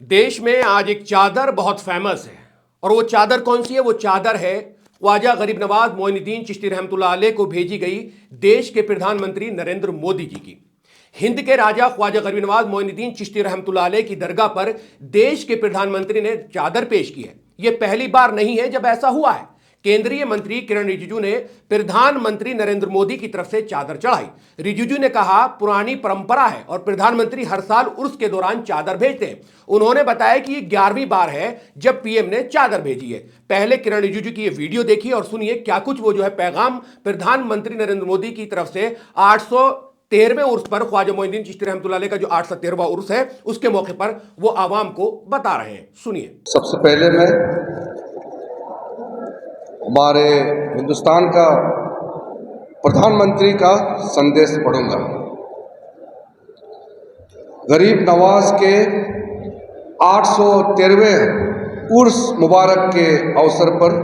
देश में आज एक चादर बहुत फेमस है और वो चादर कौन सी है? वो चादर है ख्वाजा गरीब नवाज मोइनुद्दीन चिश्ती रहमतुल्लाह अलैह को भेजी गई देश के प्रधानमंत्री नरेंद्र मोदी जी की। हिंद के राजा ख्वाजा गरीब नवाज मोइनुद्दीन चिश्ती रहमतुल्लाह अलैह की दरगाह पर देश के प्रधानमंत्री ने चादर पेश की है। यह पहली बार नहीं है जब ऐसा हुआ है। केंद्रीय मंत्री किरण रिजिजू ने प्रधानमंत्री नरेंद्र मोदी की तरफ से चादर चढ़ाई। रिजिजू ने कहा, पुरानी परंपरा है और प्रधानमंत्री हर साल उर्स के दौरान चादर भेजते हैं। उन्होंने बताया कि ये 11वीं बार है जब पीएम ने चादर भेजी है। पहले किरण रिजिजू की ये वीडियो देखिए और सुनिए क्या कुछ वो जो है पैगाम प्रधानमंत्री नरेंद्र मोदी की तरफ से 813वें उर्स पर ख्वाजा मोइनुद्दीन चिश्ती रहमतुल्लाह अलैह का जो 813वां उर्स है उसके मौके पर वो आवाम को बता रहे हैं। सुनिए। सबसे पहले मैं हमारे हिंदुस्तान का प्रधानमंत्री का संदेश पढ़ूंगा। गरीब नवाज के 813वें उर्स मुबारक के अवसर पर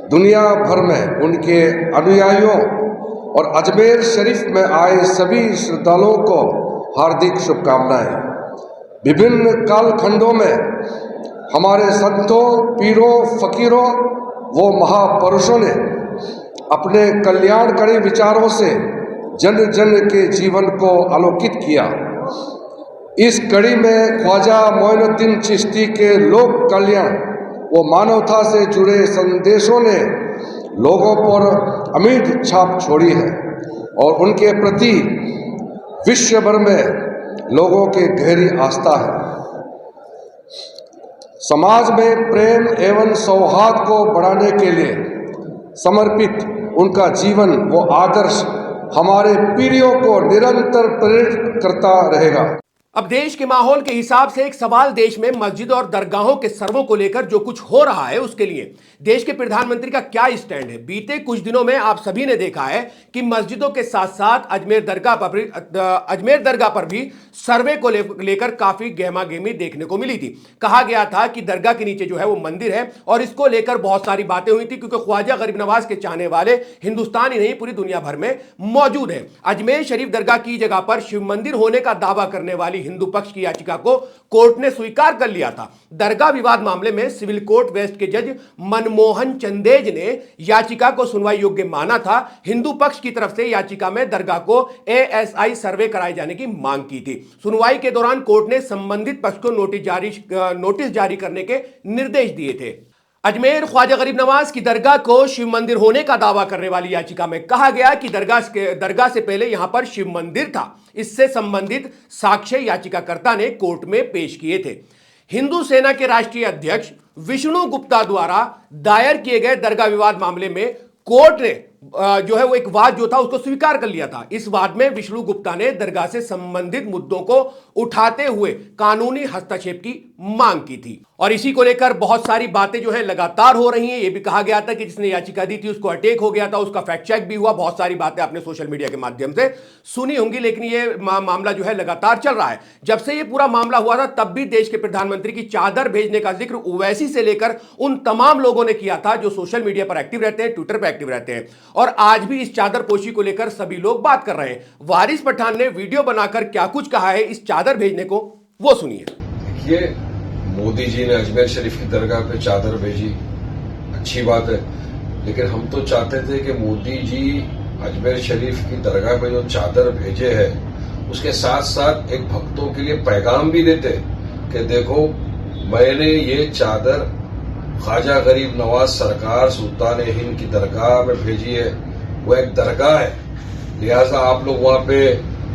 दुनिया भर में उनके अनुयायियों और अजमेर शरीफ में आए सभी श्रद्धालुओं को हार्दिक शुभकामनाएं। विभिन्न कालखंडों में हमारे संतों, पीरों, फकीरों वो महापुरुषों ने अपने कल्याणकारी विचारों से जन जन के जीवन को आलोकित किया। इस कड़ी में ख्वाजा मोइनुद्दीन चिश्ती के लोक कल्याण व मानवता से जुड़े संदेशों ने लोगों पर अमिट छाप छोड़ी है और उनके प्रति विश्व भर में लोगों की गहरी आस्था है। समाज में प्रेम एवं सौहार्द को बढ़ाने के लिए समर्पित उनका जीवन व आदर्श हमारे पीढ़ियों को निरंतर प्रेरित करता रहेगा। अब देश के माहौल के हिसाब से एक सवाल देश में मस्जिद और दरगाहों के सर्वों को लेकर जो कुछ हो रहा है उसके लिए देश के प्रधानमंत्री का क्या स्टैंड है। बीते कुछ दिनों में आप सभी ने देखा है कि मस्जिदों के साथ साथ अजमेर दरगाह पर भी सर्वे को लेकर काफी गहमागहमी देखने को मिली थी। कहा गया था कि दरगाह के नीचे जो है वो मंदिर है और इसको लेकर बहुत सारी बातें हुई थी क्योंकि ख्वाजा गरीब नवाज के चाहने वाले हिंदुस्तान ही नहीं पूरी दुनिया भर में मौजूद है। अजमेर शरीफ दरगाह की जगह पर शिव मंदिर होने का दावा करने वाली हिंदू पक्ष की याचिका को कोर्ट ने स्वीकार कर लिया था। दरगाह विवाद मामले में सिविल कोर्ट वेस्ट के जज मनमोहन चंदेज ने याचिका को सुनवाई योग्य माना था। हिंदू पक्ष की तरफ से याचिका में दरगाह को एएसआई सर्वे कराए जाने की मांग की थी। सुनवाई के दौरान कोर्ट ने संबंधित पक्ष को नोटिस जारी करने के निर्देश दिए थे। अजमेर ख्वाजा गरीब नवाज की दरगाह को शिव मंदिर होने का दावा करने वाली याचिका में कहा गया कि दरगाह से पहले यहां पर शिव मंदिर था। इससे संबंधित साक्ष्य याचिकाकर्ता ने कोर्ट में पेश किए थे। हिंदू सेना के राष्ट्रीय अध्यक्ष विष्णु गुप्ता द्वारा दायर किए गए दरगाह विवाद मामले में कोर्ट ने जो है वो एक वाद जो था उसको स्वीकार कर लिया था। इस वाद में विष्णु गुप्ता ने दरगाह से संबंधित मुद्दों को उठाते हुए कानूनी हस्तक्षेप की मांग की थी और इसी को लेकर बहुत सारी बातें जो है लगातार हो रही हैं। यह भी कहा गया था कि जिसने याचिका दी थी उसको अटैक हो गया था, उसका फैक्ट चेक भी हुआ। बहुत सारी बातें आपने सोशल मीडिया के माध्यम से सुनी होंगी, लेकिन यह मामला जो है लगातार चल रहा है। जब से यह पूरा मामला हुआ था तब भी देश के प्रधानमंत्री की चादर भेजने का जिक्र ओवैसी से लेकर उन तमाम लोगों ने किया था जो सोशल मीडिया पर एक्टिव रहते हैं, ट्विटर पर एक्टिव रहते हैं और आज भी इस चादर पोशी को लेकर सभी लोग बात कर रहे हैं। वारिस पठान ने वीडियो बनाकर क्या कुछ कहा है इस चादर भेजने को, वो सुनिए। देखिए, मोदी जी ने अजमेर शरीफ की दरगाह पे चादर भेजी, अच्छी बात है, लेकिन हम तो चाहते थे कि मोदी जी अजमेर शरीफ की दरगाह पे जो चादर भेजे है उसके साथ साथ एक भक्तों के लिए पैगाम भी देते कि देखो, मैंने ये चादर ख्वाजा गरीब नवाज सरकार सुल्तान हिंद की दरगाह में भेजी है। वो एक दरगाह है, लिहाजा आप लोग वहां पे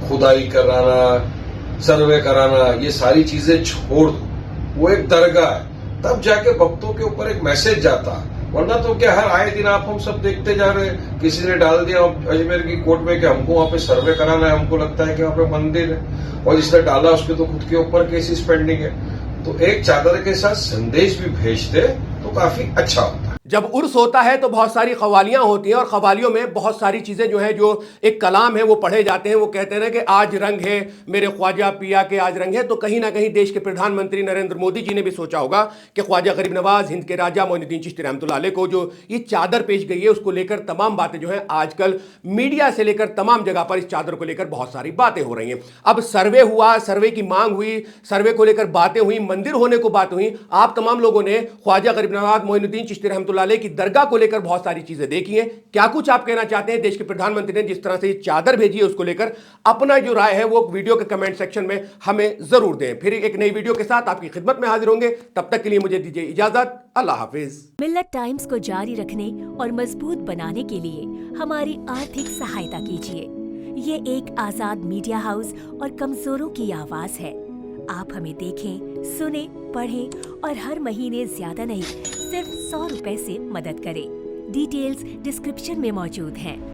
खुदाई कराना, सर्वे कराना, ये सारी चीजें छोड़ दो। वो एक दरगाह है, तब जाके भक्तों के ऊपर एक मैसेज जाता। वरना तो क्या हर आए दिन आप हम सब देखते जा रहे हैं, किसी ने डाल दिया अजमेर की कोर्ट में कि हमको वहां पे सर्वे कराना है, हमको लगता है कि वहां पे मंदिर है, और जिसने डाला उसके तो खुद के ऊपर केसेस पेंडिंग है। तो एक चादर के साथ संदेश भी भेजते तो काफी अच्छा होता। जब उर्स होता है तो बहुत सारी कवालियां होती हैं और कवालियों में बहुत सारी चीज़ें जो है, जो एक कलाम है वो पढ़े जाते हैं। वो कहते हैं ना कि आज रंग है मेरे ख्वाजा पिया के आज रंग है। तो कहीं ना कहीं देश के प्रधानमंत्री नरेंद्र मोदी जी ने भी सोचा होगा कि ख्वाजा गरीब नवाज, हिंद के राजा मोइनुद्दीन चिश्ती रहमतुल्लाह अलैह को जो ये चादर पेश गई है उसको लेकर तमाम बातें जो है आजकल मीडिया से लेकर तमाम जगह पर इस चादर को लेकर बहुत सारी बातें हो रही हैं। अब सर्वे हुआ, सर्वे की मांग हुई, सर्वे को लेकर बातें हुई, मंदिर होने को बात हुई। आप तमाम लोगों ने ख्वाजा गरीब नवाज मोइनुद्दीन चिश्ती रहमतुल्लाह अलैह की दरगाह को लेकर बहुत सारी चीजें देखी हैं। क्या कुछ आप कहना चाहते हैं? देश के प्रधानमंत्री ने जिस तरह से ये चादर भेजी है उसको लेकर अपना जो राय है वो वीडियो के कमेंट सेक्शन में हमें जरूर दें। फिर एक नई वीडियो के साथ आपकी खिदमत में हाजिर होंगे। तब तक के लिए मुझे दीजिए इजाजत। अल्लाह हाफिज। मिल्लत टाइम्स को जारी रखने और मजबूत बनाने के लिए हमारी आर्थिक सहायता कीजिए। ये एक आजाद मीडिया हाउस और कमजोरों की आवाज है। आप हमें देखें, सुने, पढ़ें और हर महीने ज्यादा नहीं सिर्फ 100 रुपए से मदद करें। डिटेल्स डिस्क्रिप्शन में मौजूद हैं।